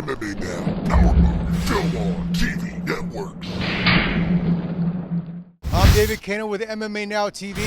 MMA Now, powered by Film On TV Network. I'm David Kano with MMA Now TV,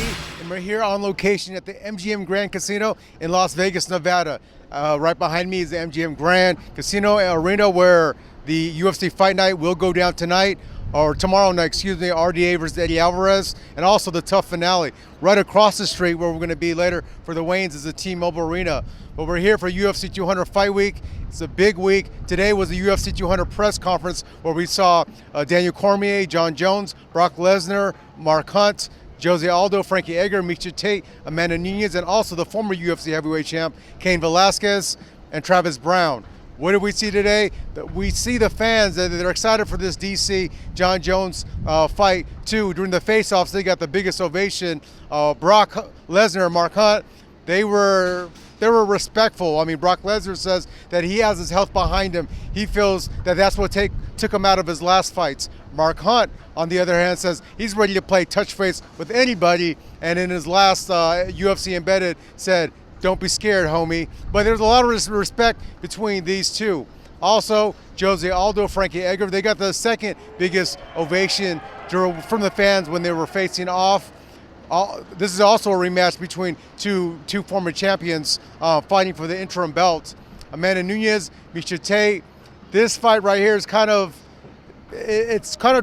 and we're here on location at the MGM Grand Casino in Las Vegas, Nevada. Right behind me is the MGM Grand Casino Arena, where the UFC Fight Night will go down tonight, or tomorrow night, RDA versus Eddie Alvarez, and also the tough finale. Right across the street where we're going to be later for the weigh-ins is the T-Mobile Arena. But we're here for UFC 200 Fight Week. It's a big week. Today was the UFC 200 press conference where we saw Daniel Cormier, Jon Jones, Brock Lesnar, Mark Hunt, Jose Aldo, Frankie Edgar, Miesha Tate, Amanda Nunes, and also the former UFC heavyweight champ, Cain Velasquez, and Travis Browne. What did we see today? We see the fans that they're excited for this DC Jon Jones fight too. During the face-offs, they got the biggest ovation. Brock Lesnar and Mark Hunt, they were respectful. I mean, Brock Lesnar says that he has his health behind him. He feels that that's what took him out of his last fights. Mark Hunt, on the other hand, says he's ready to play touch face with anybody. And in his last UFC Embedded said, "Don't be scared, homie." But there's a lot of respect between these two. Also, Jose Aldo, Frankie Edgar, they got the second biggest ovation from the fans when they were facing off. This is also a rematch between two former champions fighting for the interim belt. Amanda Nunes, Miesha Tate. This fight right here is kind of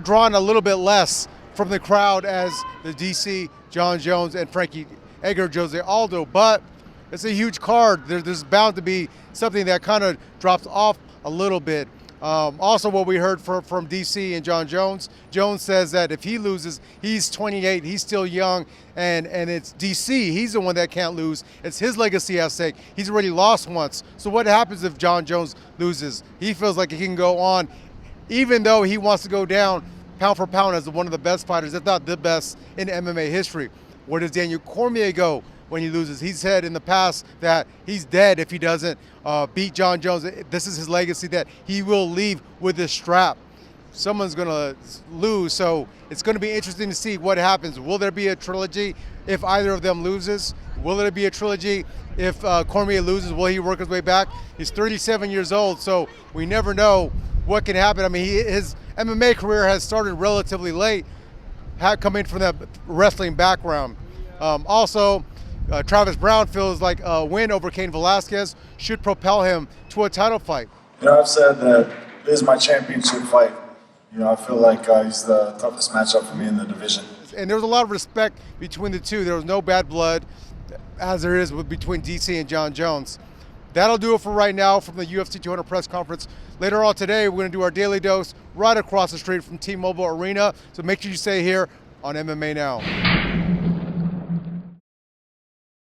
drawn a little bit less from the crowd as the DC Jon Jones and Frankie Edgar, Jose Aldo, but it's a huge card. There's bound to be something that kind of drops off a little bit. Also, what we heard from DC and Jon Jones, Jones says that if he loses, he's 28, he's still young, and it's DC, he's the one that can't lose. It's his legacy at stake. He's already lost once. So what happens if Jon Jones loses? He feels like he can go on, even though he wants to go down pound for pound as one of the best fighters, if not the best in MMA history. Where does Daniel Cormier go when he loses? He's said in the past that he's dead if he doesn't beat Jon Jones. This is his legacy, that he will leave with this strap. Someone's going to lose, so it's going to be interesting to see what happens. Will there be a trilogy if either of them loses? Will there be a trilogy if Cormier loses? Will he work his way back? He's 37 years old, so we never know what can happen. I mean, his MMA career has started relatively late, coming from that wrestling background. Also, Travis Browne feels like a win over Cain Velasquez should propel him to a title fight. I've said that this is my championship fight. I feel like he's the toughest matchup for me in the division. And there was a lot of respect between the two. There was no bad blood, as there is between DC and Jon Jones. That'll do it for right now from the UFC 200 press conference. Later on today, we're going to do our daily dose right across the street from T-Mobile Arena. So make sure you stay here on MMA Now.